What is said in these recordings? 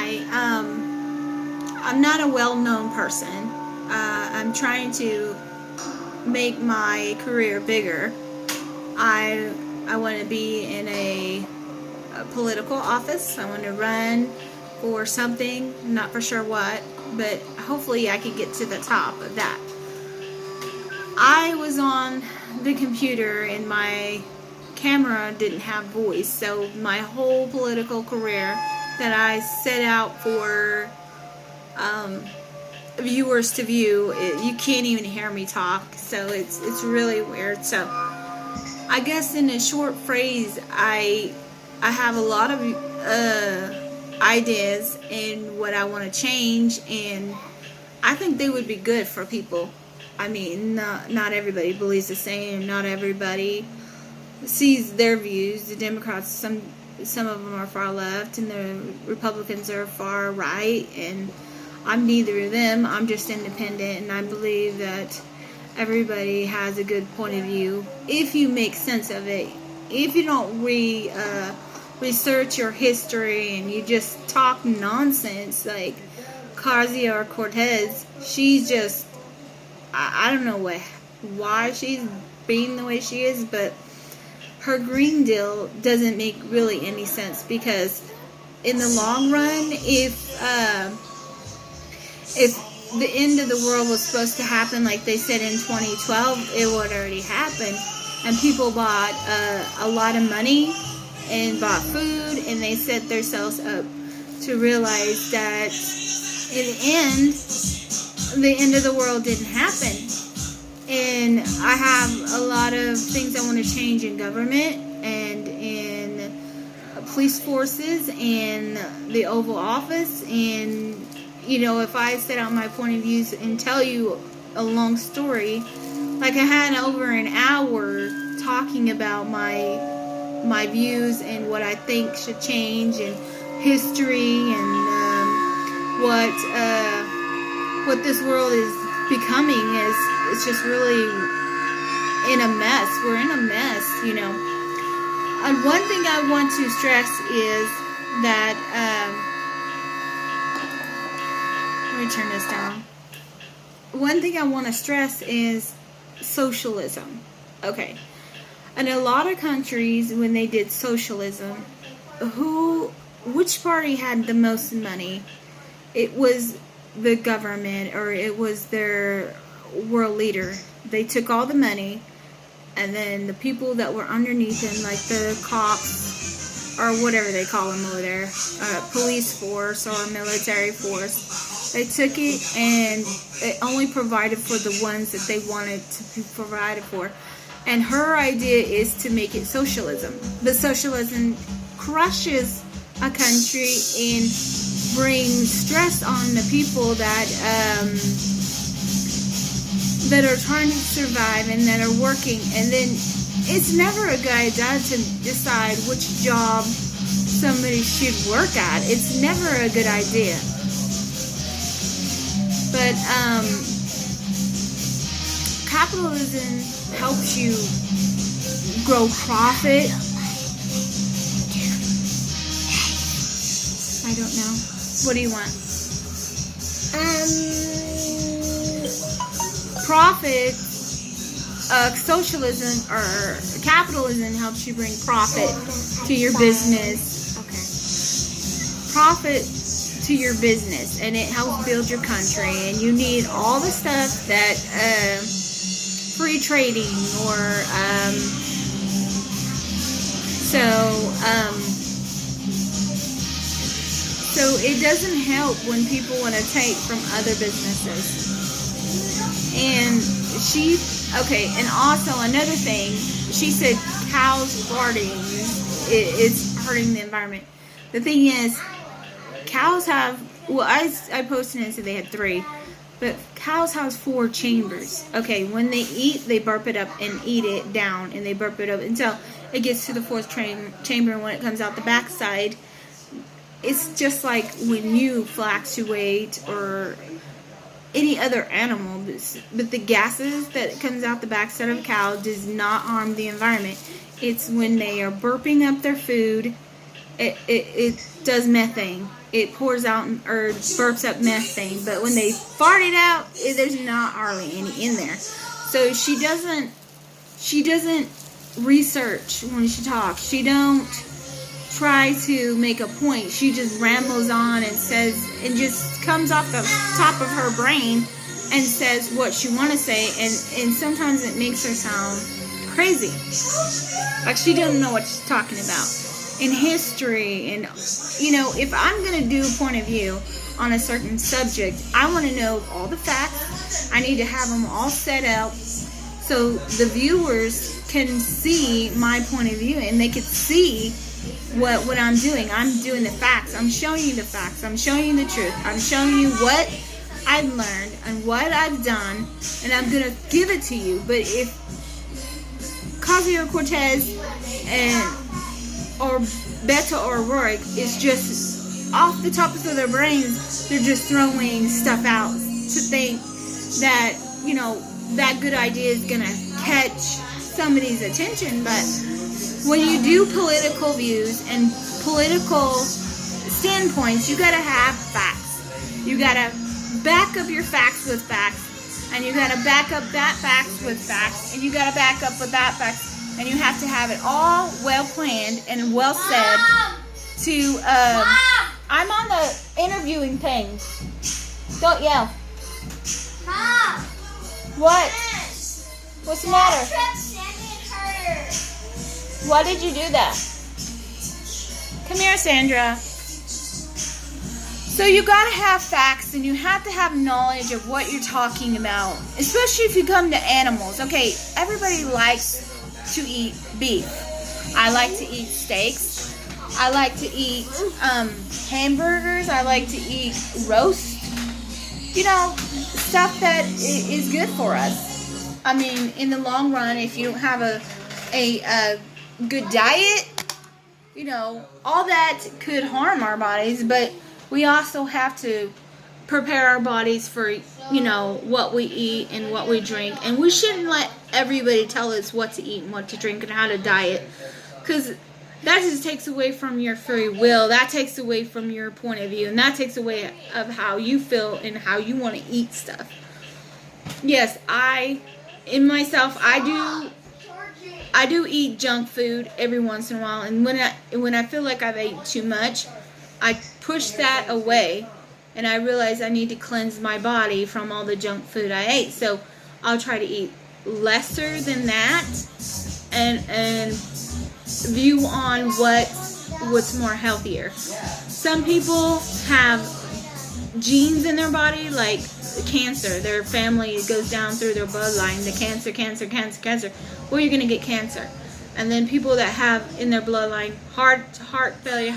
Hi. I'm not a well-known person. I'm trying to make my career bigger. I want to be in a political office. I want to run for something. I'm not for sure what, but hopefully I can get to the top of that. I was on the computer and my camera didn't have voice, so my whole political career that I set out for viewers to view, you can't even hear me talk, so it's really weird. So I guess in a short phrase, I have a lot of ideas in what I want to change, and I think they would be good for people. I mean, not everybody believes the same. Not everybody sees their views. The Democrats, some of them are far left, and the Republicans are far right. And I'm neither of them. I'm just independent, and I believe that everybody has a good point of view if you make sense of it. If you don't research your history and you just talk nonsense like Ocasio-Cortez, she's just, I don't know why she's being the way she is, but her Green Deal doesn't make really any sense, because in the long run, if the end of the world was supposed to happen like they said in 2012, it would already happen, and people bought a lot of money and bought food, and they set themselves up to realize that in the end of the world didn't happen. And I have a lot of things I want to change in government and in police forces and the Oval Office. And, you know, if I set out my point of views and tell you a long story, like I had over an hour talking about my views and what I think should change, and history, and what this world is becoming is, it's just really in a mess. We're in a mess, you know. And one thing I want to stress is that let me turn this down. One thing I want to stress is socialism. Okay. In a lot of countries, when they did socialism, which party had the most money? It was the government, or it was their world leader. They took all the money, and then the people that were underneath them, like the cops, or whatever they call them over there, police force or military force, they took it and it only provided for the ones that they wanted to be provided for. And her idea is to make it socialism. But socialism crushes a country and brings stress on the people that are trying to survive and that are working. And then it's never a good idea to decide which job somebody should work at. It's never a good idea. But capitalism helps you grow profit. I don't know. What do you want? Profit, socialism or capitalism helps you bring profit to your business. Okay. Profit to your business, and it helps build your country, and you need all the stuff that free trading or so it doesn't help when people want to take from other businesses. And and also another thing, she said cows farting is hurting the environment. The thing is, cows have, I posted it and said they had 3, but cows have 4 chambers. Okay, when they eat, they burp it up and eat it down, and they burp it up until it gets to the 4th chamber, and when it comes out the backside, it's just like when you fluctuate or any other animal, but the gases that comes out the backside of a cow does not harm the environment. It's when they are burping up their food it does methane. It pours out or burps up methane. But when they fart it out, there's not hardly any in there. So she doesn't research when she talks. She don't try to make a point. She just rambles on and says, and just comes off the top of her brain and says what she want to say, and sometimes it makes her sound crazy, like she doesn't know what she's talking about in history. And if I'm gonna do a point of view on a certain subject, I want to know all the facts. I need to have them all set out so the viewers can see my point of view, and they could see what I'm doing. I'm doing the facts. I'm showing you the facts. I'm showing you the truth. I'm showing you what I've learned and what I've done, and I'm gonna give it to you. But if Ocasio-Cortez or Beto O'Rourke is just off the top of their brains, they're just throwing stuff out to think that that good idea is gonna catch somebody's attention. But when you do political views and political standpoints, you gotta have facts. You gotta back up your facts with facts, and you gotta back up that facts with facts, and you gotta back up with that facts, and you have to have it all well planned and well said. To I'm on the interviewing thing. Don't yell. Mom. What? What's the matter? Why did you do that? Come here, Sandra. So you gotta have facts, and you have to have knowledge of what you're talking about, especially if you come to animals. Okay, everybody likes to eat beef. I like to eat steaks. I like to eat hamburgers. I like to eat roast. Stuff that is good for us. I mean, in the long run, if you don't have a good diet, all that could harm our bodies. But we also have to prepare our bodies for, what we eat and what we drink. And we shouldn't let everybody tell us what to eat and what to drink and how to diet, because that just takes away from your free will. That takes away from your point of view, and that takes away of how you feel and how you want to eat stuff. Yes, I do eat junk food every once in a while, and when I feel like I've ate too much, I push that away, and I realize I need to cleanse my body from all the junk food I ate. So I'll try to eat lesser than that, and view on what's more healthier. Some people have genes in their body, like cancer. Their family goes down through their bloodline, the cancer. Well, you're gonna get cancer. And then people that have in their bloodline heart failure.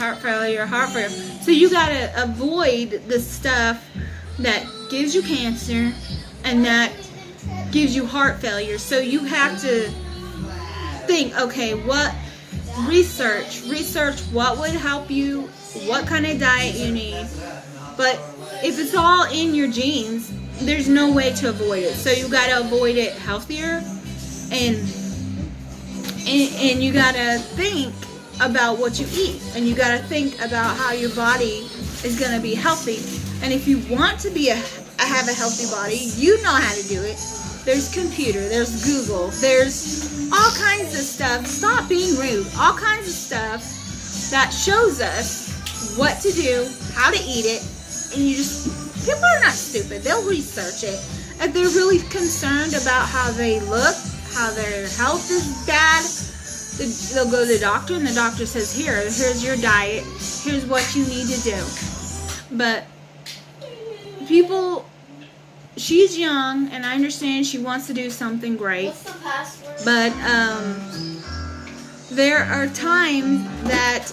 So you gotta avoid the stuff that gives you cancer and that gives you heart failure. So you have to think, okay, research what would help you, what kind of diet you need. But if it's all in your genes, there's no way to avoid it. So you gotta avoid it healthier, and you gotta think about what you eat, and you gotta think about how your body is gonna be healthy. And if you want to have a healthy body, you know how to do it. There's computer, there's Google, there's all kinds of stuff. Stop being rude. All kinds of stuff that shows us what to do, how to eat it, and people are not stupid. They'll research it. If they're really concerned about how they look, how their health is bad, they'll go to the doctor, and the doctor says, here's your diet, here's what you need to do. But she's young, and I understand she wants to do something great. What's the password? But there are times that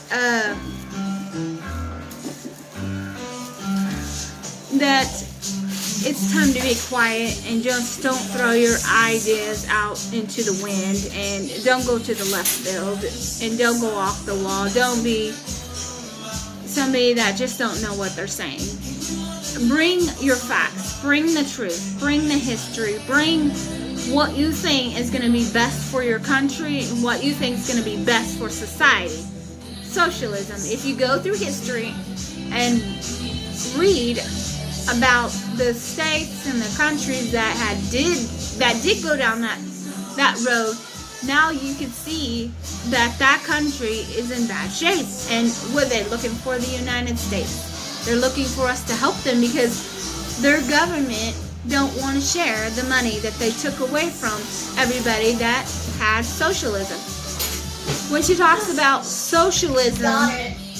it's time to be quiet, and just don't throw your ideas out into the wind, and don't go to the left field, and don't go off the wall. Don't be somebody that just don't know what they're saying. Bring your facts, bring the truth, bring the history, bring what you think is going to be best for your country and what you think is going to be best for society. socialism. If you go through history and read about the states and the countries that did go down that road, now you can see that country is in bad shape. And what they're looking for, the United States, they're looking for us to help them because their government don't want to share the money that they took away from everybody that had socialism. When she talks about socialism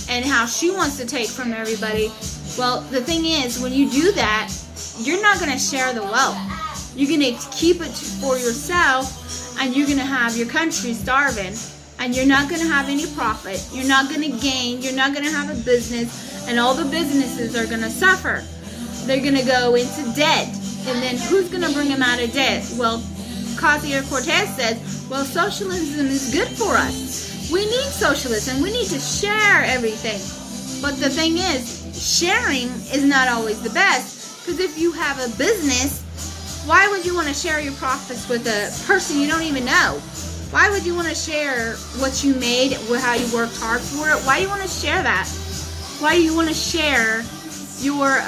and how she wants to take from everybody, well, the thing is, when you do that, you're not going to share the wealth. You're going to keep it for yourself, and you're going to have your country starving, and you're not going to have any profit. You're not going to gain. You're not going to have a business, and all the businesses are going to suffer. They're going to go into debt, and then who's going to bring them out of debt? Well, Ocasio-Cortez says, well, socialism is good for us. We need socialism. We need to share everything. But the thing is, sharing is not always the best, because if you have a business, why would you want to share your profits with a person you don't even know? Why would you want to share what you made, how you worked hard for it? Why do you want to share that? Why do you want to share your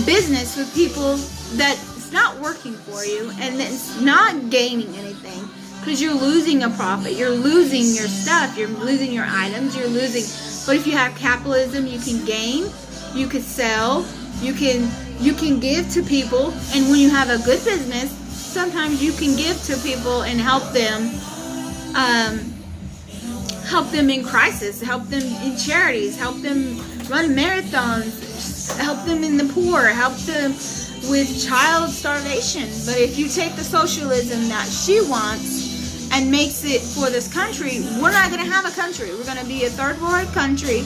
business with people that's not working for you and that's not gaining anything? Because you're losing a profit, you're losing your stuff, you're losing your items, you're losing. But if you have capitalism, you can gain, you can sell, you can give to people. And when you have a good business, sometimes you can give to people and help them in crisis, help them in charities, help them run marathons, help them in the poor, help them with child starvation. But if you take the socialism that she wants and makes it for this country, we're not going to have a country. We're going to be a third world country,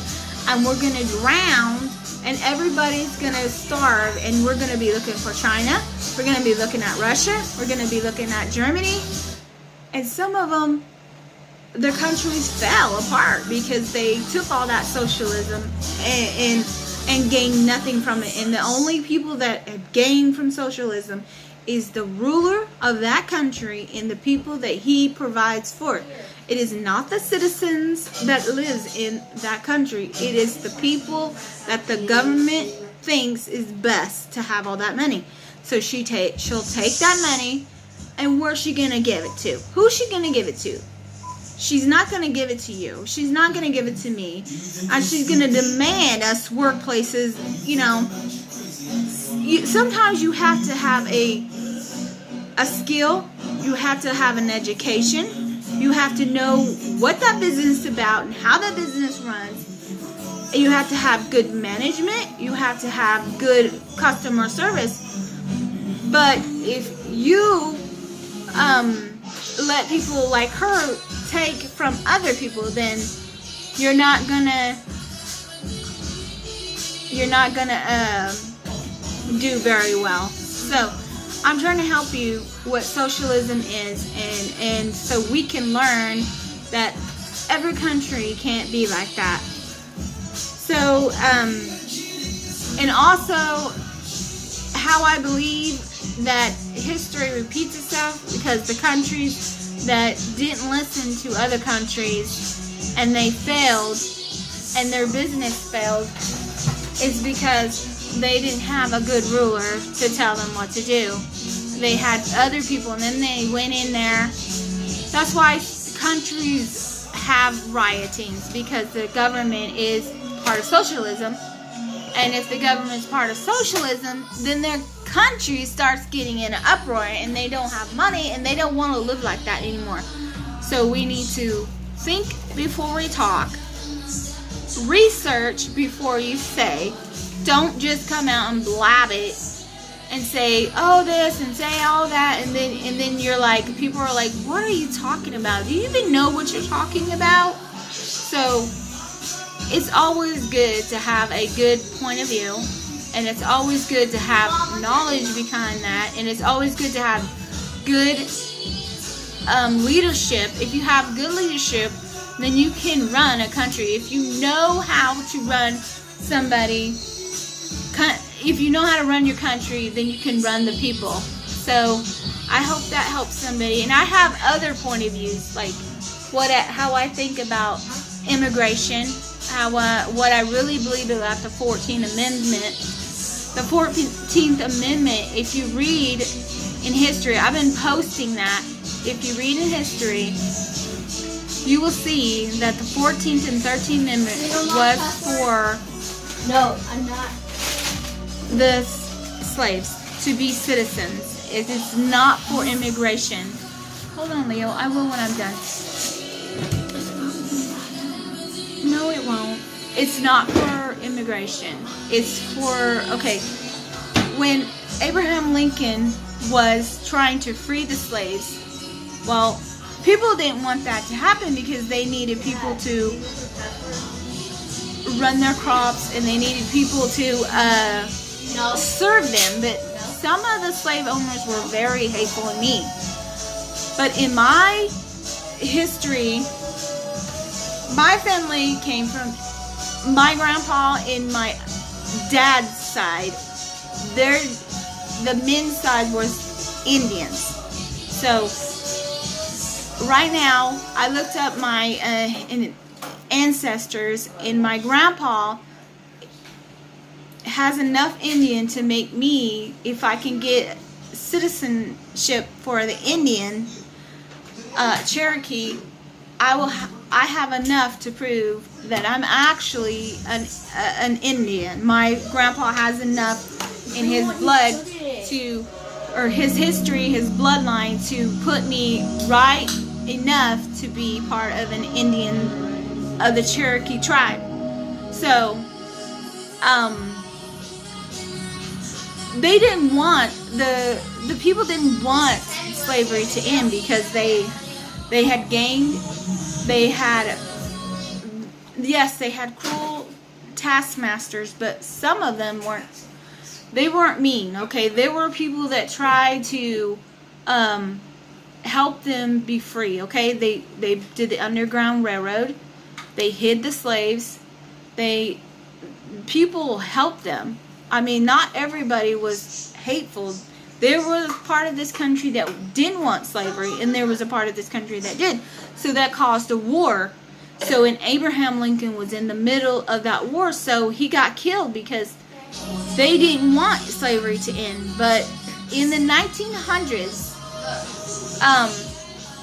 and we're going to drown, and everybody's going to starve, and we're going to be looking for China. We're going to be looking at Russia. We're going to be looking at Germany. And some of them, their countries fell apart because they took all that socialism and gained nothing from it. And the only people that have gained from socialism is the ruler of that country and the people that he provides for. It is not the citizens that lives in that country. It is the people that the government thinks is best to have all that money. So she'll take that money, and where's she gonna give it to? Who's she gonna give it to? She's not going to give it to you. She's not going to give it to me. And she's going to demand us workplaces, sometimes you have to have a skill. You have to have an education. You have to know what that business is about and how that business runs. You have to have good management. You have to have good customer service. But if you let people like her take from other people, then you're not gonna do very well. So I'm trying to help you what socialism is, and so we can learn that every country can't be like that. So and also how I believe that history repeats itself, because the countries that didn't listen to other countries and they failed and their business failed is because they didn't have a good ruler to tell them what to do. They had other people, and then they went in there. That's why countries have riotings, because the government is part of socialism. And if the government's part of socialism, then their country starts getting in an uproar, and they don't have money, and they don't want to live like that anymore. So we need to think before we talk, research before you say. Don't just come out and blab it and say, oh, this and say all that, and then you're like, people are like, what are you talking about? Do you even know what you're talking about? So it's always good to have a good point of view, and it's always good to have knowledge behind that, and it's always good to have good leadership. If you have good leadership, then you can run a country. If you know how to run somebody, if you know how to run your country, then you can run the people. So I hope that helps somebody. And I have other point of views, like how I think about immigration, what I really believe about the 14th Amendment. The 14th Amendment, if you read in history, I've been posting that. If you read in history, you will see that the 14th and 13th Amendment was for No, I'm not. the slaves to be citizens. It is not for immigration. Hold on, Leo. I will when I'm done. No, it won't. It's not for immigration. It's for, okay, when Abraham Lincoln was trying to free the slaves, well, people didn't want that to happen because they needed people to run their crops and they needed people to No. serve them. But some of the slave owners were very hateful and mean. But in my history, my family came from my grandpa and my dad's side. The men's side was Indians. So right now, I looked up my ancestors, and my grandpa has enough Indian to make me, if I can get citizenship for the Indian Cherokee, I have enough to prove that I'm actually an Indian. My grandpa has enough in his blood to, or his history, his bloodline, to put me right enough to be part of an Indian of the Cherokee tribe. So, they didn't want the people didn't want slavery to end because they had gained, they had, yes, they had cruel taskmasters, but some of them weren't mean, okay? There were people that tried to help them be free, okay? They did the Underground Railroad. They hid the slaves. People helped them. I mean, not everybody was hateful. There was a part of this country that didn't want slavery, and there was a part of this country that did. So that caused a war. So, and Abraham Lincoln was in the middle of that war, so he got killed because they didn't want slavery to end. But in the 1900s,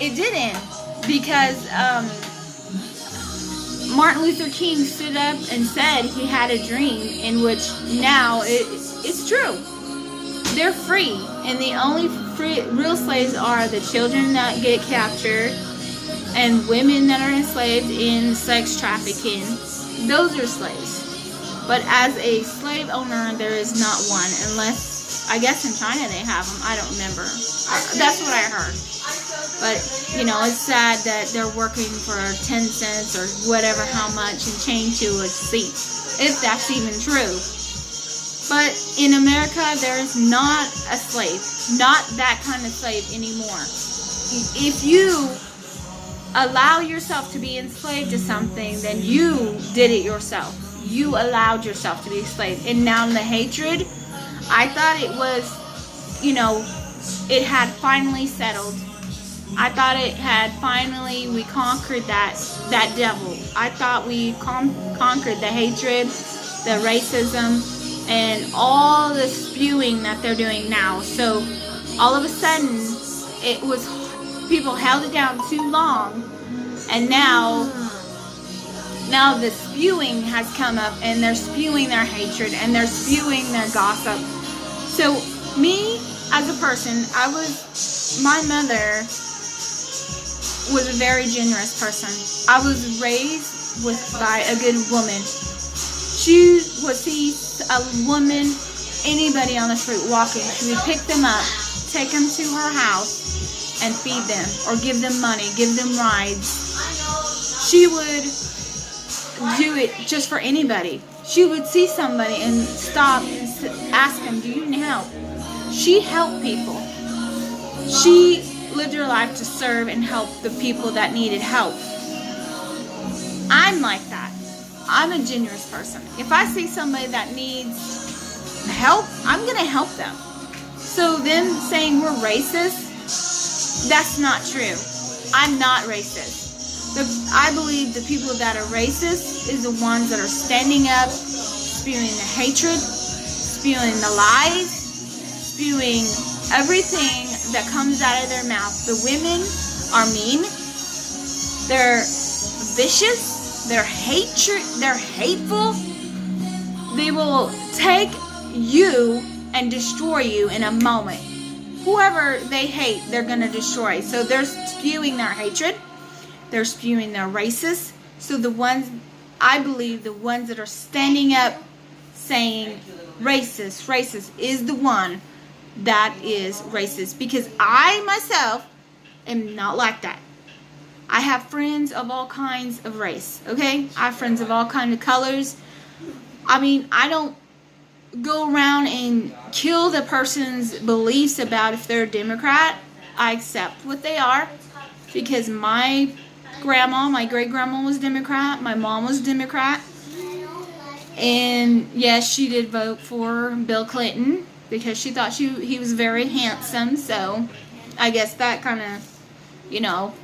it did end because Martin Luther King stood up and said he had a dream, in which now it's true. They're free, and the only real slaves are the children that get captured and women that are enslaved in sex trafficking. Those are slaves. But as a slave owner, there is not one, unless, I guess in China they have them. I don't remember. That's what I heard. But, you know, it's sad that they're working for 10 cents or whatever, how much, and chained to a seat, if that's even true. But in America, there is not a slave, not that kind of slave anymore. If you allow yourself to be enslaved to something, then you did it yourself. You allowed yourself to be enslaved. And now the hatred, I thought it was, you know, it had finally settled. I thought it had finally, we conquered that devil. I thought we conquered the hatred, the racism, and all the spewing that they're doing now. So all of a sudden, it was, people held it down too long, and now the spewing has come up, and they're spewing their hatred, and they're spewing their gossip. So me, as a person, my mother was a very generous person. I was raised by a good woman. She would see a woman, anybody on the street walking, she would pick them up, take them to her house, and feed them, or give them money, give them rides. She would do it just for anybody. She would see somebody and stop and ask them, do you need help? She helped people. She lived her life to serve and help the people that needed help. I'm like that. I'm a generous person. If I see somebody that needs help, I'm going to help them. So them saying we're racist, that's not true. I'm not racist. I believe the people that are racist is the ones that are standing up, spewing the hatred, spewing the lies, spewing everything that comes out of their mouth. The women are mean. They're vicious. They're hateful. They will take you and destroy you in a moment. Whoever they hate, they're going to destroy. So they're spewing their hatred. They're spewing their racist. So the ones, I believe, the ones that are standing up saying racist is the one that is racist. Because I myself am not like that. I have friends of all kinds of race, okay? I have friends of all kinds of colors. I mean, I don't go around and kill the person's beliefs about if they're a Democrat. I accept what they are because my grandma, my great-grandma was Democrat. My mom was Democrat. And yes, she did vote for Bill Clinton because she thought he was very handsome. So I guess that kind of, you know,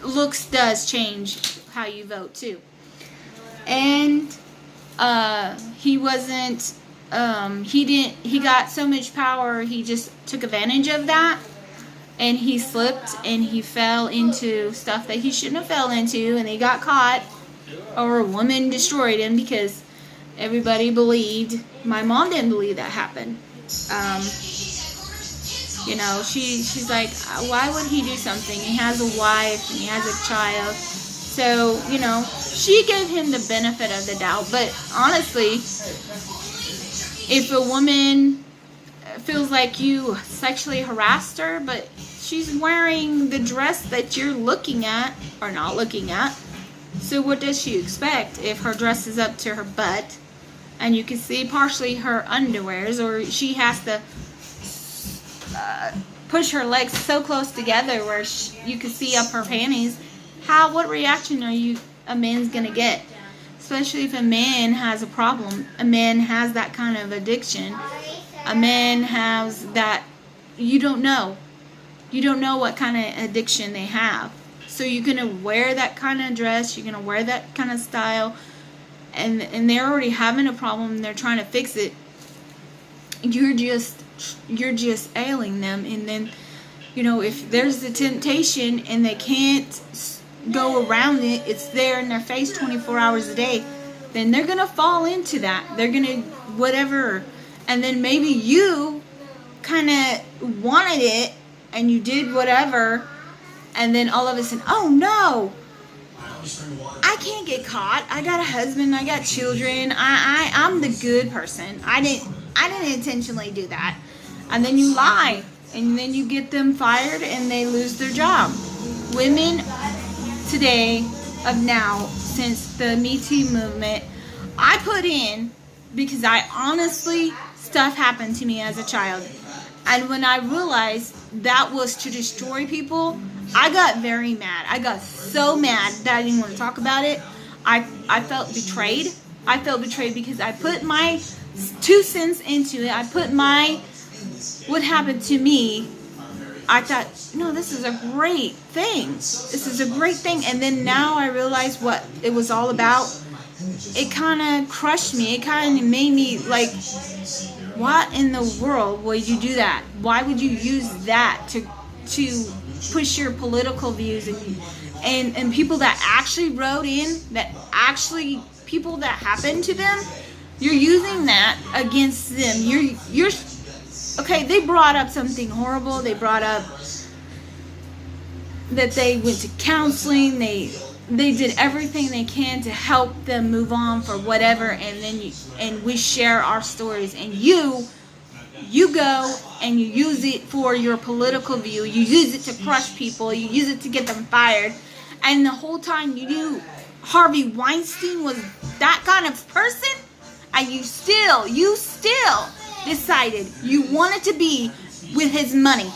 looks does change how you vote too. And he wasn't, he got so much power, he just took advantage of that, and he slipped and he fell into stuff that he shouldn't have fell into, and he got caught, or a woman destroyed him because everybody believed. My mom didn't believe that happened. You know, she's like, why would he do something? He has a wife and he has a child. So, you know, she gave him the benefit of the doubt. But honestly, if a woman feels like you sexually harassed her, but she's wearing the dress that you're looking at or not looking at, so what does she expect if her dress is up to her butt and you can see partially her underwears, or she has to push her legs so close together where you can see up her panties? What reaction are a man's gonna get? Especially if a man has a problem, a man has that kind of addiction, a man has that, you don't know what kind of addiction they have. So you're gonna wear that kind of dress, you're gonna wear that kind of style, and they're already having a problem and they're trying to fix it. You're just ailing them. And then, you know, if there's the temptation and they can't go around it, it's there in their face 24 hours a day, then they're gonna fall into that. They're gonna whatever, and then maybe you kind of wanted it and you did whatever, and then all of a sudden, oh no, I can't get caught. I got a husband, I got children, I'm the good person. I didn't intentionally do that. And then you lie, and then you get them fired and they lose their job. Women today, of now, since the Me Too movement, I put in, because I honestly, stuff happened to me as a child. And when I realized that was to destroy people, I got very mad. I got so mad that I didn't want to talk about it. I felt betrayed. I felt betrayed because I put my 2 cents into it. I put what happened to me. I thought, no, this is a great thing. This is a great thing. And then now I realize what it was all about. It kind of crushed me. It kind of made me like, what in the world would you do that? Why would you use that to push your political views? And people that actually wrote in, people that happened to them, you're using that against them. You're okay, they brought up something horrible. They brought up that they went to counseling. They did everything they can to help them move on for whatever, and then we share our stories, and you go and you use it for your political view. You use it to crush people. You use it to get them fired. And the whole time you knew Harvey Weinstein was that kind of person, and you still decided you wanted to be with his money.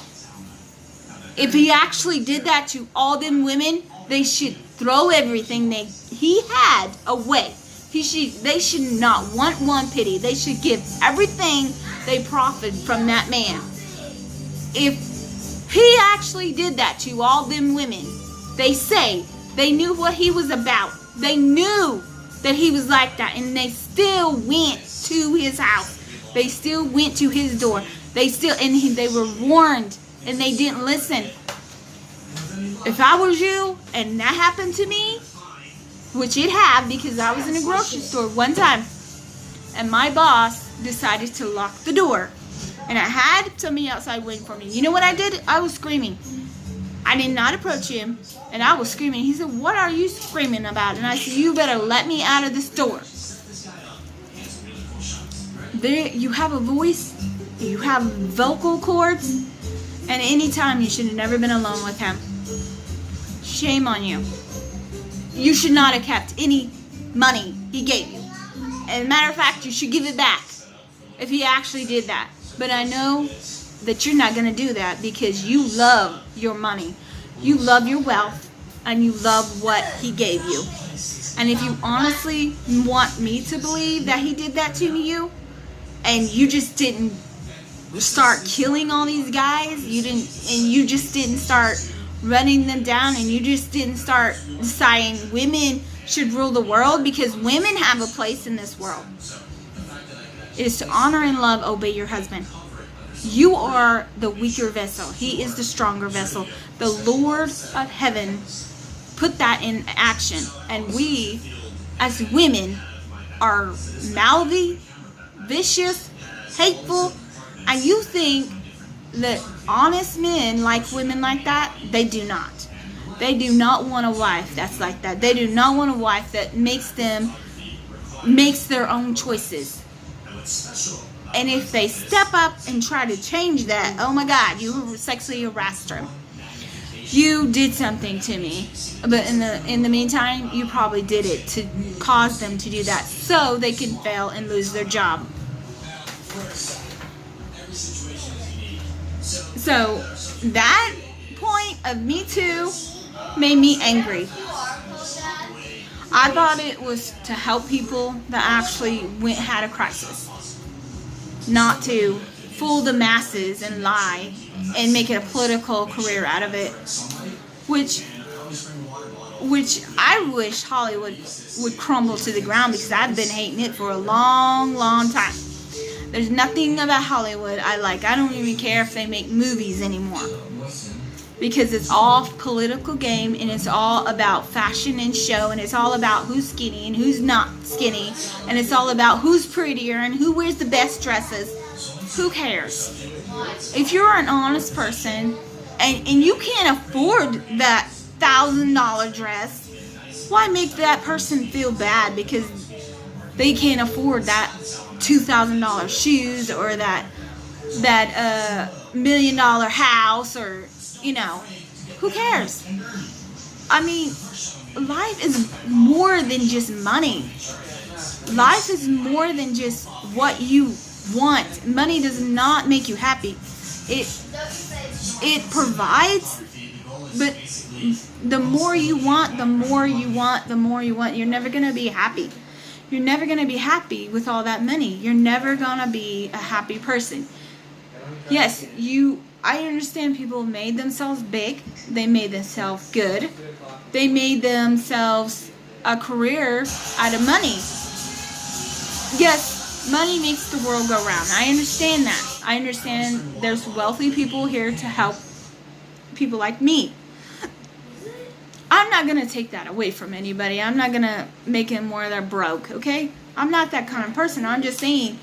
If he actually did that to all them women, they should throw everything he had away. They should not want one pity. They should give everything they profited from that man. If he actually did that to all them women, they say They knew what he was about. They knew that he was like that, and they still went to his house. They still went to his door. They were warned, and they didn't listen. If I was you, and that happened to me, which it had, because I was in a grocery store one time, and my boss decided to lock the door, and I had somebody outside waiting for me. You know what I did? I was screaming. I did not approach him, and I was screaming. He said, "What are you screaming about?" And I said, "You better let me out of this door." There, you have a voice, you have vocal cords, and anytime you should have never been alone with him. Shame on you. You should not have kept any money he gave you. As a matter of fact, you should give it back if he actually did that. But I know that you're not going to do that because you love your money. You love your wealth, and you love what he gave you. And if you honestly want me to believe that he did that to you, and you just didn't start killing all these guys, you just didn't start running them down, and you just didn't start deciding women should rule the world, because women have a place in this world. It is to honor and love, obey your husband. You are the weaker vessel. He is the stronger vessel. The Lord of heaven put that in action. And we, as women, are mouthy, vicious, hateful. And you think that honest men like women like that? They do not. They do not want a wife that's like that. They do not want a wife that makes their own choices. And if they step up and try to change that, oh my God, you sexually harassed her. You did something to me. But in the meantime, you probably did it to cause them to do that so they can fail and lose their job. So that point of Me Too made me angry. I thought it was to help people that actually had a crisis. Not to fool the masses and lie and make it a political career out of it. Which I wish Hollywood would crumble to the ground, because I've been hating it for a long, long time. There's nothing about Hollywood I like. I don't even care if they make movies anymore. Because it's all political game, and it's all about fashion and show, and it's all about who's skinny and who's not skinny, and it's all about who's prettier and who wears the best dresses. Who cares? If you're an honest person and you can't afford that $1,000 dress, why make that person feel bad because they can't afford that $2,000 shoes or that $1 million house, or who cares? I mean, life is more than just money. Life is more than just what you want. Money does not make you happy. It provides, but the more you want, you're never going to be happy. You're never going to be happy with all that money. You're never going to be a happy person. Yes, I understand people made themselves big. They made themselves good. They made themselves a career out of money. Yes, money makes the world go round. I understand that. I understand there's wealthy people here to help people like me. I'm not going to take that away from anybody. I'm not going to make it more they're broke, okay? I'm not that kind of person. I'm just saying,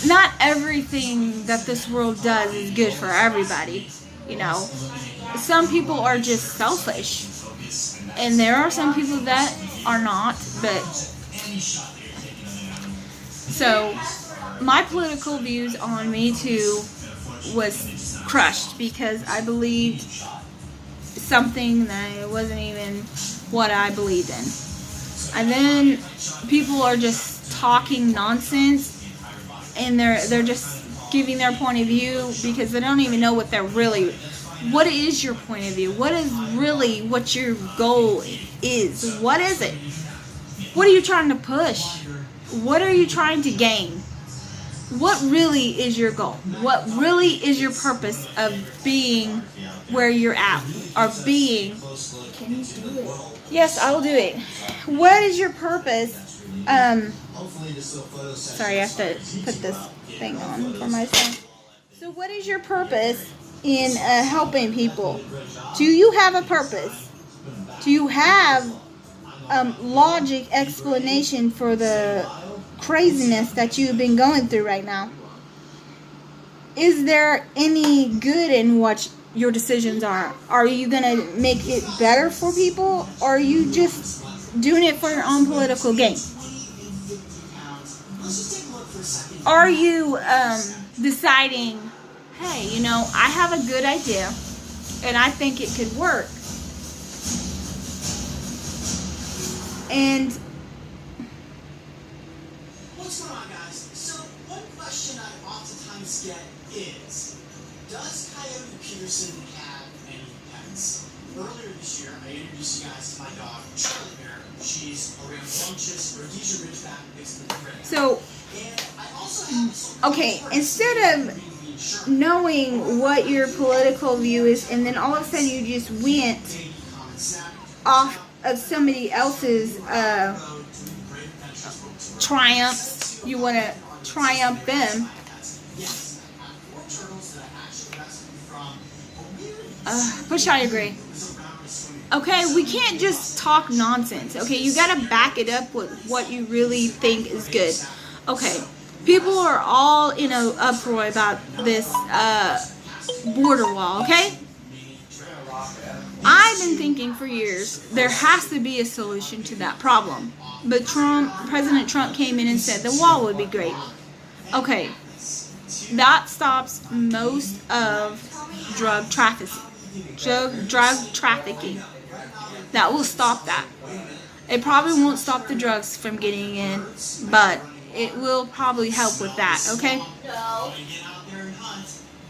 not everything that this world does is good for everybody, Some people are just selfish, and there are some people that are not, but so my political views on Me Too was crushed because I believed something that wasn't even what I believed in. And then people are just talking nonsense, and they're just giving their point of view because they don't even know what what is your point of view? What is really what your goal is? What is it? What are you trying to push? What are you trying to gain? what really is your goal? What really is your purpose of being where you're at, or being? Can you do it? Yes, I will do it. What is your purpose? Sorry, I have to put this thing on for myself. So, what is your purpose in helping people? Do you have a purpose? Do you have logic explanation for the craziness that you've been going through right now? Is there any good in what your decisions are? Are you going to make it better for people, or are you just doing it for your own political gain? Are you deciding, hey, I have a good idea and I think it could work, and what's going on, guys? So, one question I oftentimes get is, does Coyote Peterson have any pets? Earlier this year, I introduced you guys to my dog, Charlie Bear. She's a rambunctious Rhodesia Ridgeback mixed with a Brittany. And I also have okay, instead of knowing what your political view is, and then all of a sudden you just went off of somebody else's triumphs, you want to triumph them. Push, I agree. Okay, we can't just talk nonsense. Okay, you gotta back it up with what you really think is good. Okay, people are all in a uproar about this border wall. Okay, I've been thinking for years there has to be a solution to that problem. But President Trump came in and said the wall would be great. Okay, that stops most of drug trafficking. That will stop that. It probably won't stop the drugs from getting in, but it will probably help with that, okay?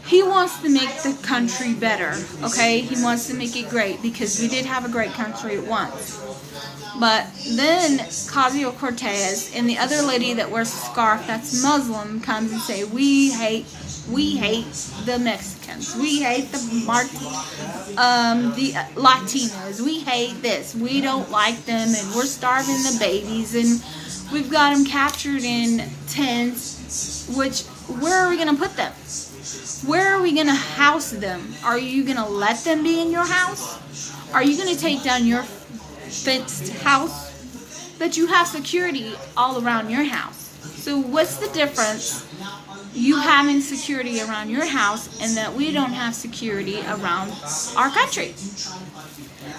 He wants to make the country better, okay? He wants to make it great, because we did have a great country at once. But then Ocasio-Cortez and the other lady that wears a scarf that's Muslim comes and say, we hate the Mexicans, we hate the Latinos, we hate this, we don't like them, and we're starving the babies, and we've got them captured in tents, which, where are we going to put them? Where are we going to house them? Are you going to let them be in your house? Are you going to take down your fenced house? But you have security all around your house. So what's the difference you having security around your house and that we don't have security around our country?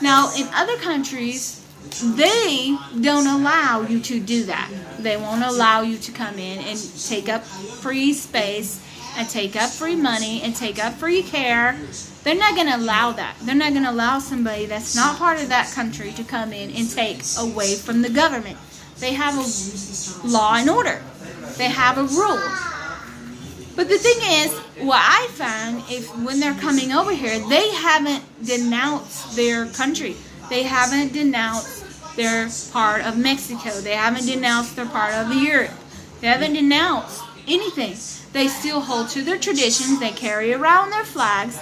Now, in other countries, they don't allow you to do that. They won't allow you to come in and take up free space and take up free money and take up free care. They're not going to allow that. They're not going to allow somebody that's not part of that country to come in and take away from the government. They have a law and order. They have a rule. But the thing is, what I found, when they're coming over here, they haven't denounced their country. They haven't denounced they're part of Mexico. They haven't denounced they're part of Europe. They haven't denounced anything. They still hold to their traditions. They carry around their flags.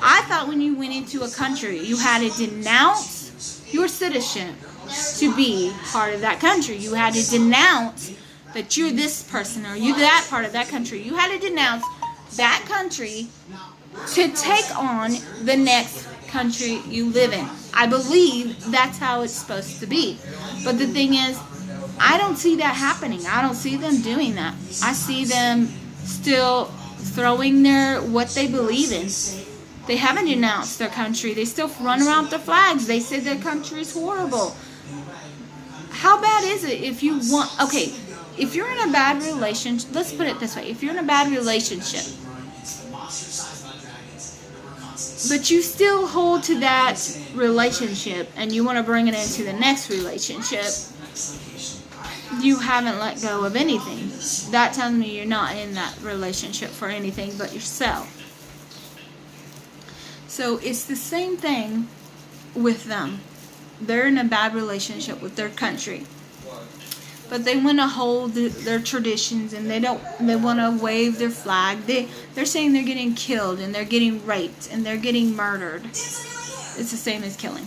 I thought when you went into a country, you had to denounce your citizen to be part of that country. You had to denounce that you're this person or you're that part of that country. You had to denounce that country to take on the next country you live in. I believe that's how it's supposed to be. But the thing is, I don't see that happening. I don't see them doing that. I see them still throwing what they believe in. They haven't denounced their country. They still run around with their flags. They say their country is horrible. How bad is it if you want... Okay, if you're in a bad relationship... Let's put it this way. If you're in a bad relationship, but you still hold to that relationship and you want to bring it into the next relationship, you haven't let go of anything. That tells me you're not in that relationship for anything but yourself. So it's the same thing with them. They're in a bad relationship with their country. but they want to hold their traditions, and they want to wave their flag. They're saying they're getting killed and they're getting raped and they're getting murdered. It's the same as killing.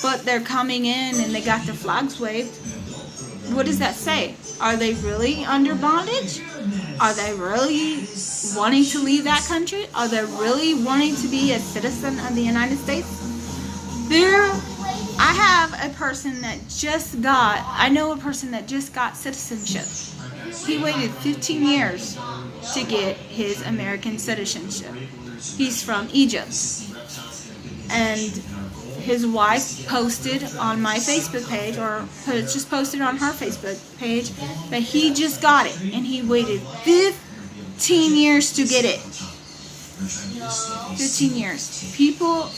But they're coming in and they got their flags waved. What does that say? Are they really under bondage? Are they really wanting to leave that country? Are they really wanting to be a citizen of the United States? I have a person that I know a person that just got citizenship. He waited 15 years to get his American citizenship. He's from Egypt. And his wife posted on my Facebook page, or just posted on her Facebook page, that he just got it. And he waited 15 years to get it. 15 years. People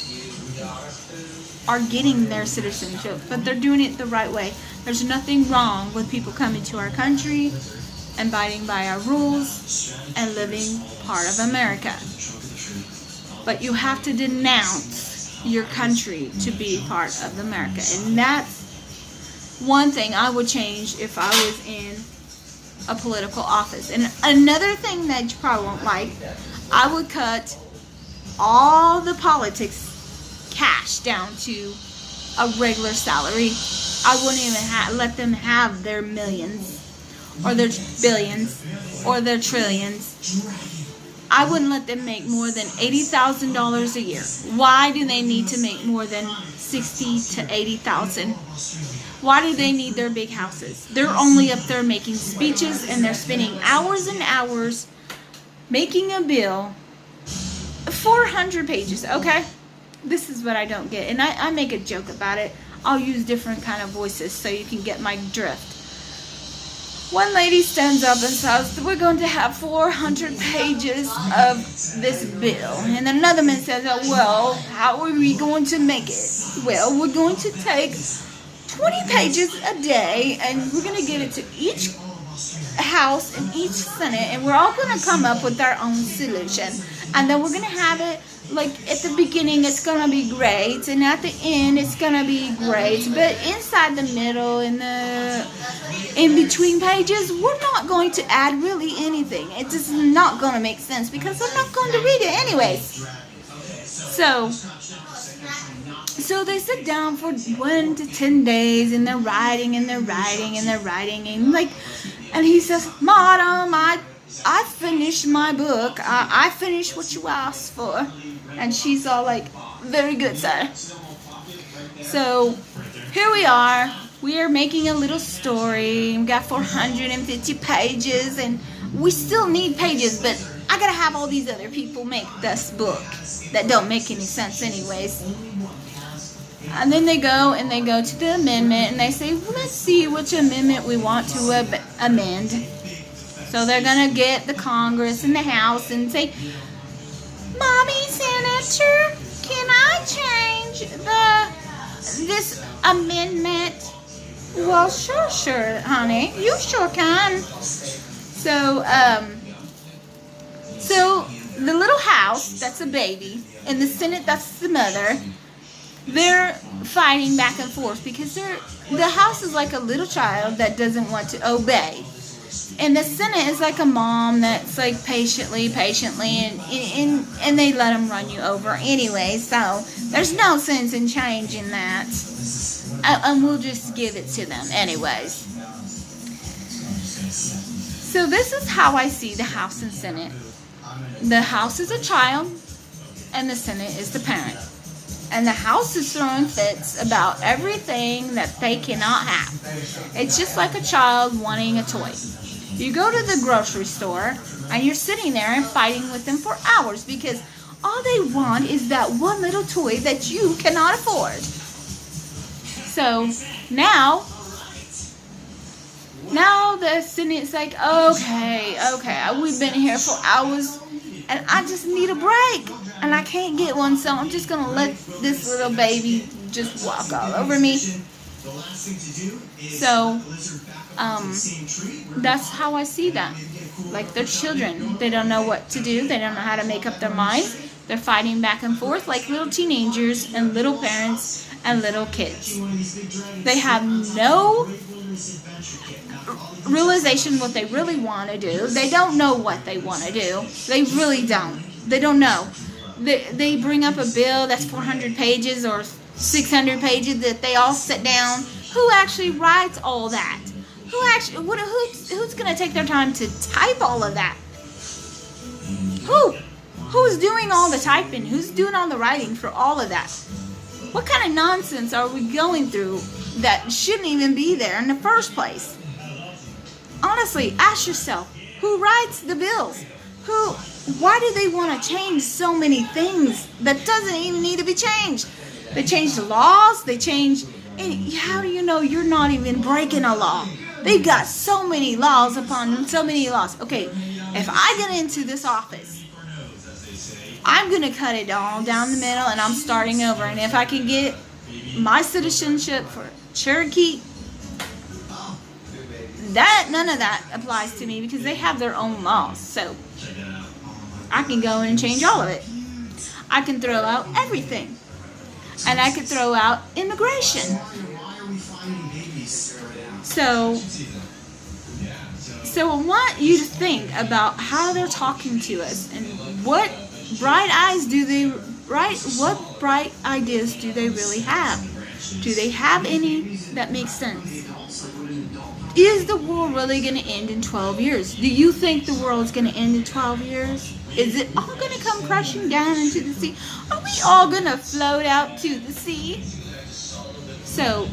are getting their citizenship, but they're doing it the right way. There's nothing wrong with people coming to our country and abiding by our rules and living part of America. But you have to denounce your country to be part of America. And that's one thing I would change if I was in a political office. And another thing that you probably won't like, I would cut all the politics cash down to a regular salary. I wouldn't even let them have their millions or their billions or their trillions. I wouldn't let them make more than $80,000 a year. Why do they need to make more than $60,000 to $80,000? Why do they need their big houses? They're only up there making speeches, and they're spending hours and hours making a bill. 400 pages, okay? This is what I don't get. And I make a joke about it. I'll use different kind of voices so you can get my drift. One lady stands up and says, we're going to have 400 pages of this bill. And another man says, well, how are we going to make it? Well, we're going to take 20 pages a day, and we're going to give it to each House and each Senate, and we're all going to come up with our own solution. And then we're going to have it, like, at the beginning it's going to be great, and at the end it's going to be great, but inside the middle and the in between pages, we're not going to add really anything. It's just not going to make sense because I'm not going to read it anyways. So they sit down for 1 to 10 days, and they're writing and they're writing and they're writing, and he says, Madam, I finished my book. I finished what you asked for. And she's all like, very good, sir. So here we are. We are making a little story. We've got 450 pages, and we still need pages, but I gotta have all these other people make this book that don't make any sense anyways. And then they go to the amendment, and they say, well, let's see which amendment we want to amend. So they're going to get the Congress and the House and say, Mommy, Senator, can I change this amendment? Well, sure, honey. You sure can. So the little House, that's a baby, and the Senate, that's the mother, they're fighting back and forth because the House is like a little child that doesn't want to obey. And the Senate is like a mom that's like patiently, and they let them run you over anyway. So there's no sense in changing that. And we'll just give it to them anyways. So this is how I see the House and Senate. The House is a child, and the Senate is the parent. And the House is throwing fits about everything that they cannot have. It's just like a child wanting a toy. You go to the grocery store, and you're sitting there and fighting with them for hours because all they want is that one little toy that you cannot afford. So now the Senate's like, okay, we've been here for hours, and I just need a break, and I can't get one, so I'm just going to let this little baby just walk all over me. So, that's how I see that. Like, they're children. They don't know what to do. They don't know how to make up their minds. They're fighting back and forth like little teenagers and little parents and little kids. They have no realization what they really want to do. They don't know what they want to do. They really don't. They don't know. They bring up a bill that's 400 pages or 600 pages that they all sit down. Who actually writes all that? Who's going to take their time to type all of that? Who's doing all the typing? Who's doing all the writing for all of that? What kind of nonsense are we going through that shouldn't even be there in the first place? Honestly, ask yourself, who writes the bills? Why do they want to change so many things that doesn't even need to be changed? They change the laws, and how do you know you're not even breaking a law? They've got so many laws upon them, so many laws. Okay, if I get into this office, I'm going to cut it all down the middle and I'm starting over. And if I can get my citizenship for Cherokee, none of that applies to me because they have their own laws. So I can go in and change all of it. I can throw out everything. And I can throw out immigration. So I want you to think about how they're talking to us and what bright ideas do they really have? Do they have any that make sense? Is the world really going to end in 12 years? Do you think the world's going to end in 12 years? Is it all going to come crashing down into the sea? Are we all going to float out to the sea? So,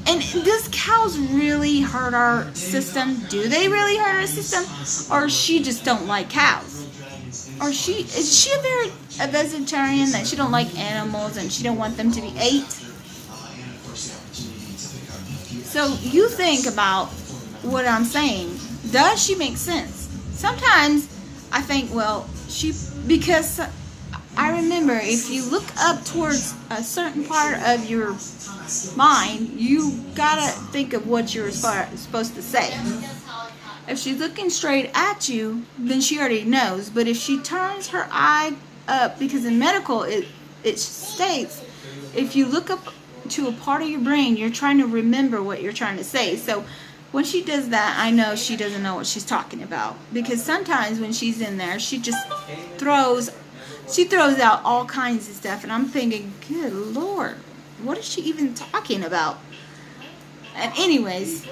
and does cows really hurt our system? Do they really hurt our system? Or she just don't like cows? Or is she a vegetarian that she don't like animals and she don't want them to be ate? So you think about what I'm saying. Does she make sense? Sometimes I think, well, because I remember if you look up towards a certain part of your mind, you gotta think of what you're supposed to say. If she's looking straight at you, then she already knows. But if she turns her eye up, because in medical it states, if you look up to a part of your brain, you're trying to remember what you're trying to say. So when she does that, I know she doesn't know what she's talking about. Because sometimes when she's in there, she just throws out all kinds of stuff. And I'm thinking, good Lord, what is she even talking about? And anyways,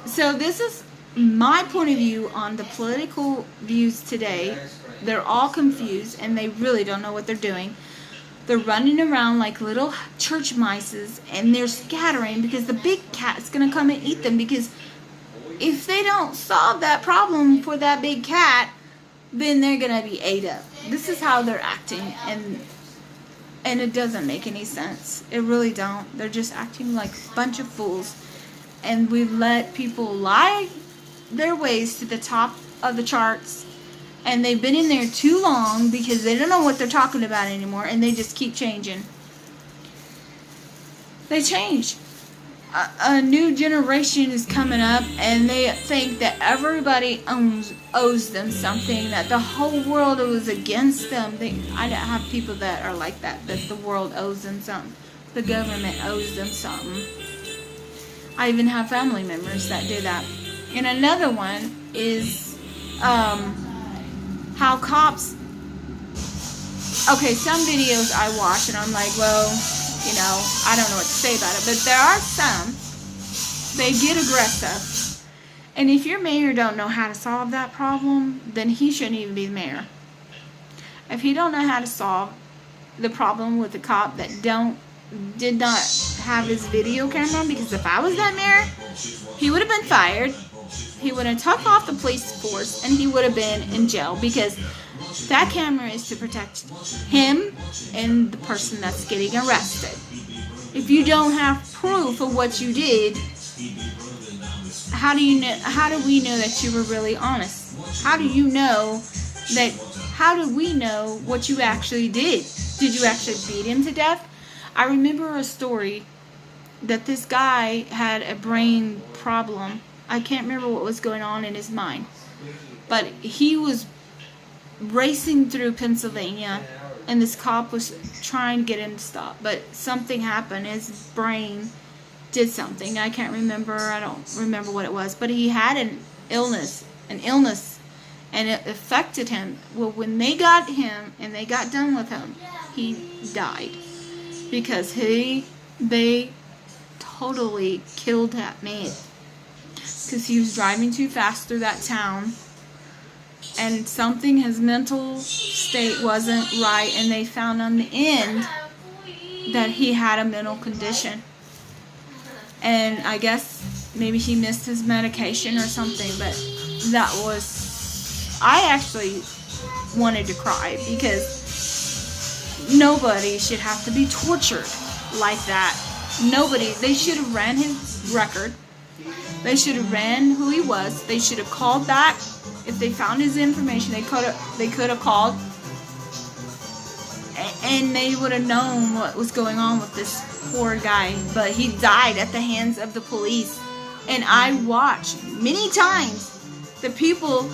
so this is my point of view on the political views today. They're all confused and they really don't know what they're doing. They're running around like little church mice and they're scattering because the big cat's going to come and eat them. Because if they don't solve that problem for that big cat, then they're going to be ate up. This is how they're acting, and it doesn't make any sense. It really don't. They're just acting like a bunch of fools. And we've let people lie their ways to the top of the charts. And they've been in there too long because they don't know what they're talking about anymore. And they just keep changing. They change. A new generation is coming up. And they think that everybody owes them something. That the whole world was against them. I have people that are like that. That the world owes them something. The government owes them something. I even have family members that do that. And another one is how cops... Okay, some videos I watch and I'm like, well, you know, I don't know what to say about it. But there are some, they get aggressive. And if your mayor don't know how to solve that problem, then he shouldn't even be the mayor. If he don't know how to solve the problem with the cop that did not have his video camera, because if I was that mayor, he would have been fired. He would have took off the police force and he would have been in jail, because that camera is to protect him and the person that's getting arrested. If you don't have proof of what you did, how do we know that you were really honest? How do we know what you actually did? Did you actually beat him to death? I remember a story that this guy had a brain problem. I can't remember what was going on in his mind. But he was racing through Pennsylvania and this cop was trying to get him to stop. But something happened. His brain did something. I can't remember. I don't remember what it was. But he had an illness, and it affected him. Well, when they got him and they got done with him, he died because they totally killed that man because he was driving too fast through that town, and something, his mental state wasn't right, and they found on the end that he had a mental condition. And I guess maybe he missed his medication or something, but that was, I actually wanted to cry because nobody should have to be tortured like that. Nobody. They should have ran his record. They should have ran who he was. They should have called back. If they found his information, they could have called, and they would have known what was going on with this poor guy. But he died at the hands of the police. And I watched many times the people,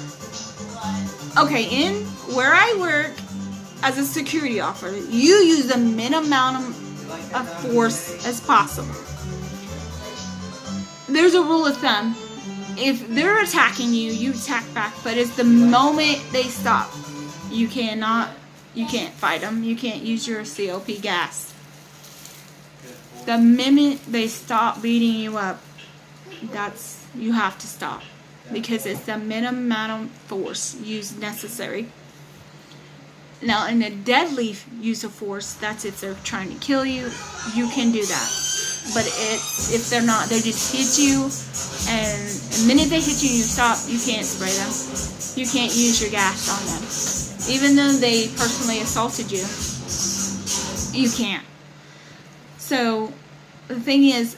okay, in where I work as a security officer, you use the minimum amount of force as possible. There's a rule of thumb. If they're attacking you, you attack back. But it's the moment they stop, you can't fight them. You can't use your COP gas. The minute they stop beating you up, you have to stop, because it's the minimum amount of force used necessary. Now, in a deadly use of force, that's if they're trying to kill you, you can do that. But if they're not, they just hit you, and the minute they hit you and you stop, you can't spray them. You can't use your gas on them. Even though they personally assaulted you, you can't. So, the thing is,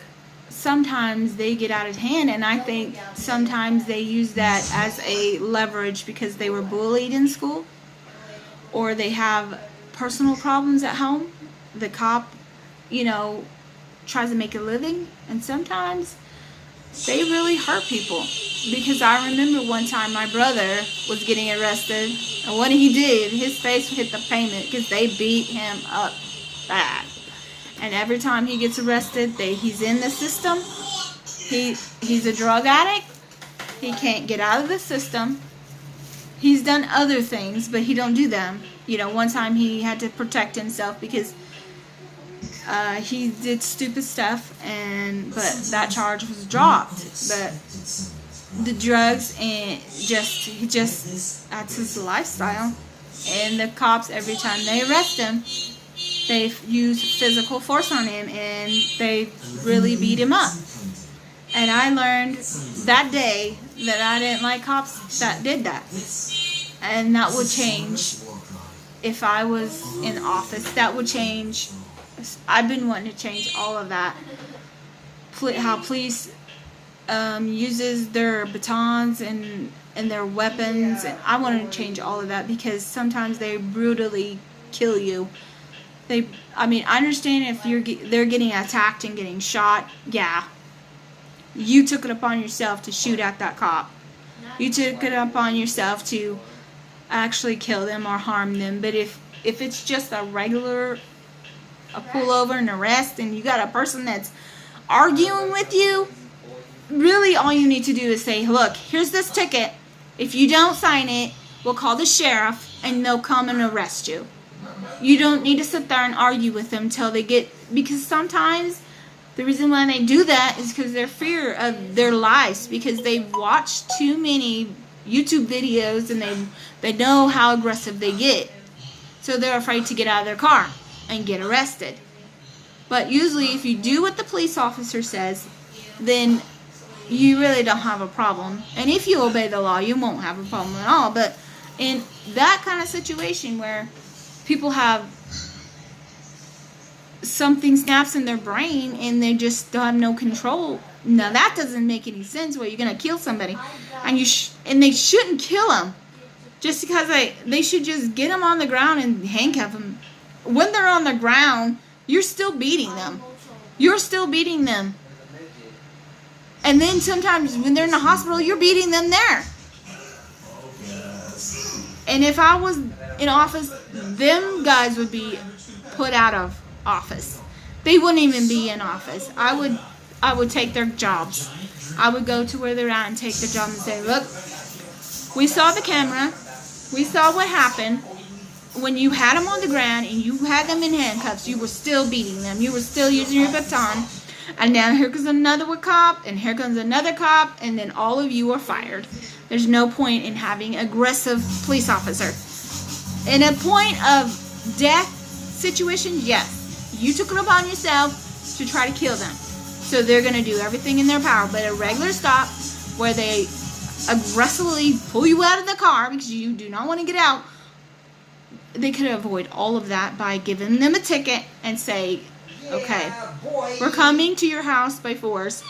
sometimes they get out of hand, and I think sometimes they use that as a leverage because they were bullied in school, or they have personal problems at home. The cop, tries to make a living, and sometimes they really hurt people. Because I remember one time my brother was getting arrested, and what he did, his face hit the pavement because they beat him up bad. And every time he gets arrested, he's in the system. He's a drug addict. He can't get out of the system. He's done other things, but he don't do them. One time he had to protect himself because he did stupid stuff, but that charge was dropped. But the drugs and just that's his lifestyle. And the cops, every time they arrest him, they use physical force on him, and they really beat him up. And I learned that day that I didn't like cops that did that. And that would change if I was in office. That would change. I've been wanting to change all of that. How police uses their batons and their weapons. And I wanted to change all of that because sometimes they brutally kill you. I understand if they're getting attacked and getting shot. Yeah, you took it upon yourself to shoot at that cop. You took it upon yourself to actually kill them or harm them. But if it's just a pullover and arrest, and you got a person that's arguing with you, really all you need to do is say, look, here's this ticket. If you don't sign it, we'll call the sheriff and they'll come and arrest you. You don't need to sit there and argue with them till they get, because sometimes the reason why they do that is because they're fear of their lives, because they've watched too many YouTube videos and they know how aggressive they get. So they're afraid to get out of their car and get arrested. But usually if you do what the police officer says, then you really don't have a problem. And if you obey the law, you won't have a problem at all. But in that kind of situation where people have something snaps in their brain and they just don't have no control, now that doesn't make any sense. Where you're going to kill somebody, and and they shouldn't kill them just because they should just get them on the ground and handcuff them. When they're on the ground, you're still beating them. You're still beating them. And then sometimes when they're in the hospital, you're beating them there. And if I was in office, them guys would be put out of office. They wouldn't even be in office. I would take their jobs. I would go to where they're at and take the job and say, look, we saw the camera. We saw what happened. When you had them on the ground and you had them in handcuffs, you were still beating them. You were still using your baton. And now here comes another cop, and here comes another cop, and then all of you are fired. There's no point in having aggressive police officer. In a point of death situation, yes, you took it upon yourself to try to kill them. So they're going to do everything in their power. But a regular stop where they aggressively pull you out of the car because you do not want to get out, they could avoid all of that by giving them a ticket and say, okay, we're coming to your house by force.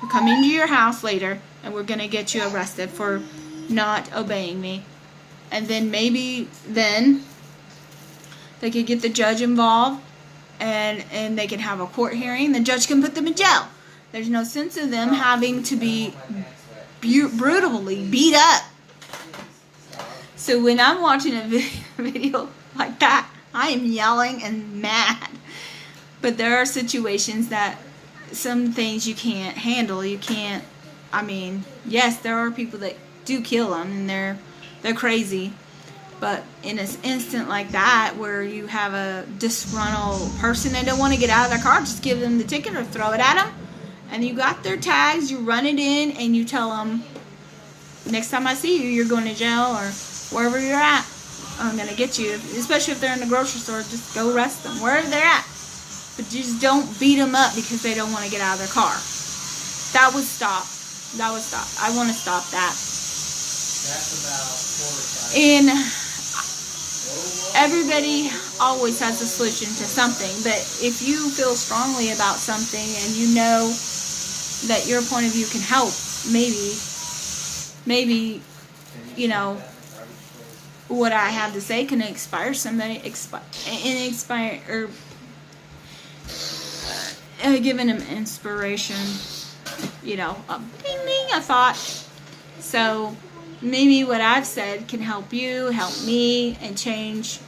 We're coming to your house later, and we're going to get you arrested for not obeying me. And then maybe then they could get the judge involved, and they can have a court hearing. The judge can put them in jail. There's no sense of them having to be brutally beat up. So when I'm watching a video like that, I am yelling and mad. But there are situations that some things you can't handle. You can't, I mean, yes, there are people that do kill them and they're crazy. But in an instant like that where you have a disgruntled person that don't want to get out of their car, just give them the ticket or throw it at them. And you got their tags, you run it in, and you tell them, next time I see you, you're going to jail or wherever you're at. I'm going to get you. Especially if they're in the grocery store, just go arrest them, wherever they're at. But just don't beat them up because they don't want to get out of their car. That would stop. That would stop. I want to stop that. That's about 4 or 5. And everybody always has a solution to something. But if you feel strongly about something and you know that your point of view can help, maybe, you know, what I have to say can inspire somebody, or giving them inspiration, you know, a ding ding, a thought. So maybe what I've said can help you, help me, and change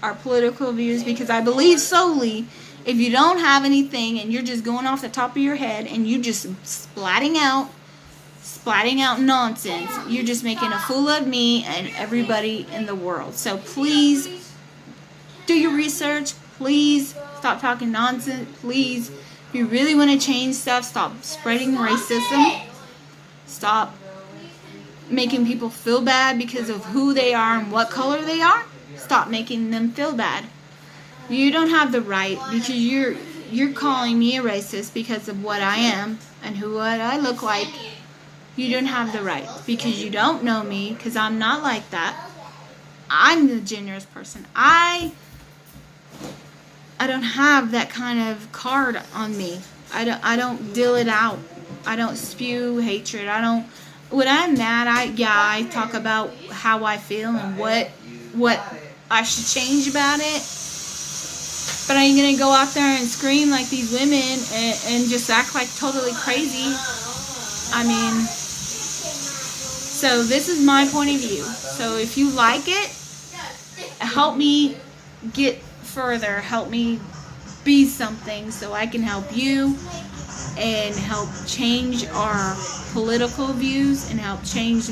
our political views, because I believe solely if you don't have anything and you're just going off the top of your head and you just splatting out nonsense, you're just making a fool of me and everybody in the world. So please do your research. Please stop talking nonsense. Please, if you really want to change stuff, stop spreading racism. Stop making people feel bad because of who they are and what color they are. Stop making them feel bad. You don't have the right, because you're calling me a racist because of what I am and what I look like. You don't have the right because you don't know me, because I'm not like that. I'm the generous person. I don't have that kind of card on me. I don't deal it out. I don't spew hatred. When I'm mad, I talk about how I feel and what I should change about it. But I ain't gonna go out there and scream like these women and just act like totally crazy. I mean, so this is my point of view. So if you like it, help me get further. Help me be something so I can help you and help change our political views and help change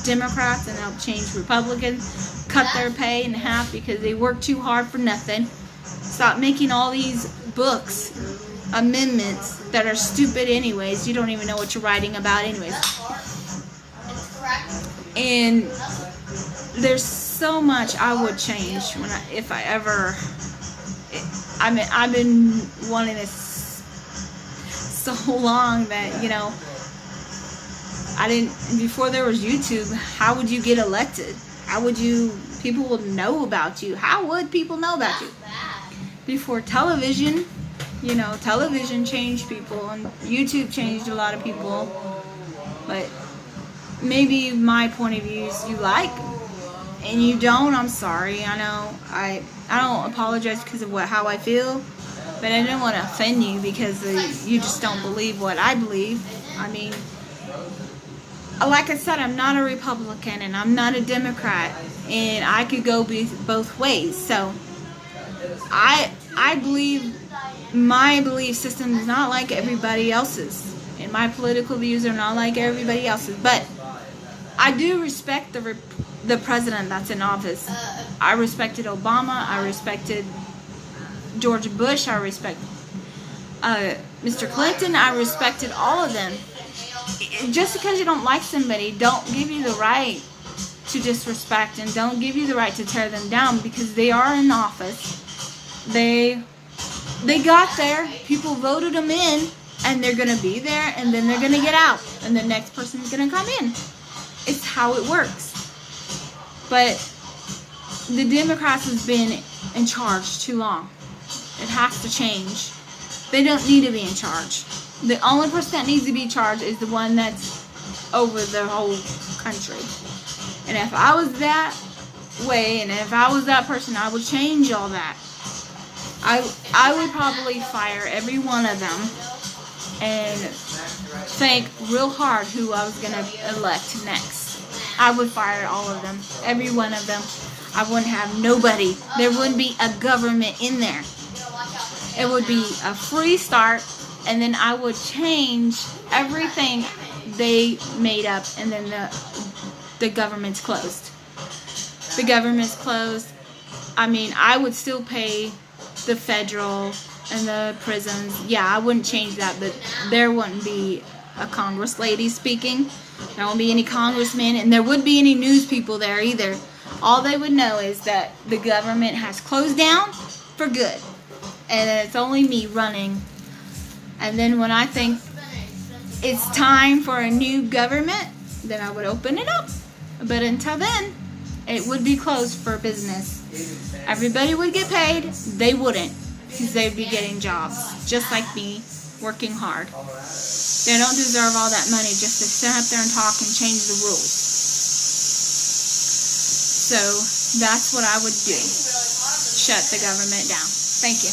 Democrats and help change Republicans. Cut their pay in half because they work too hard for nothing. Stop making all these books, amendments that are stupid anyways. You don't even know what you're writing about anyways. And there's so much I would change if I ever. I've been wanting this so long that, you know, I didn't. Before there was YouTube, how would you get elected? How would people would know about you? How would people know about you? Before television, you know, television changed people and YouTube changed a lot of people. But maybe my point of views you like and you don't. I'm sorry. I know I don't apologize because of how I feel, but I didn't want to offend you because you just don't believe what I believe. I mean, like I said, I'm not a Republican and I'm not a Democrat, and I could go both ways. So I believe my belief system is not like everybody else's, and my political views are not like everybody else's. But I do respect the president that's in office. I respected Obama. I respected George Bush. I respect Mr. Clinton. I respected all of them. Just because you don't like somebody, don't give you the right to disrespect, and don't give you the right to tear them down, because they are in office. They got there. People voted them in, and they're gonna be there, and then they're gonna get out, and the next person's gonna come in. It's how it works. But the Democrats has been in charge too long. It has to change. They don't need to be in charge. The only person that needs to be in charge is the one that's over the whole country. And if I was that way, and if I was that person, I would change all that. I would probably fire every one of them and think real hard who I was going to elect next. I would fire all of them, every one of them. I wouldn't have nobody. There wouldn't be a government in there. It would be a free start, and then I would change everything they made up, and then the government's closed. The government's closed. I mean, I would still pay the federal and the prisons. Yeah, I wouldn't change that, but there wouldn't be a Congress lady speaking. There won't be any congressmen, and there wouldn't be any news people there either. All they would know is that the government has closed down for good, and it's only me running. And then when I think it's time for a new government, then I would open it up. But until then, it would be closed for business. Everybody would get paid. They wouldn't, because they'd be getting jobs, just like me, working hard. They don't deserve all that money just to stand up there and talk and change the rules. So that's what I would do. Shut the government down. Thank you.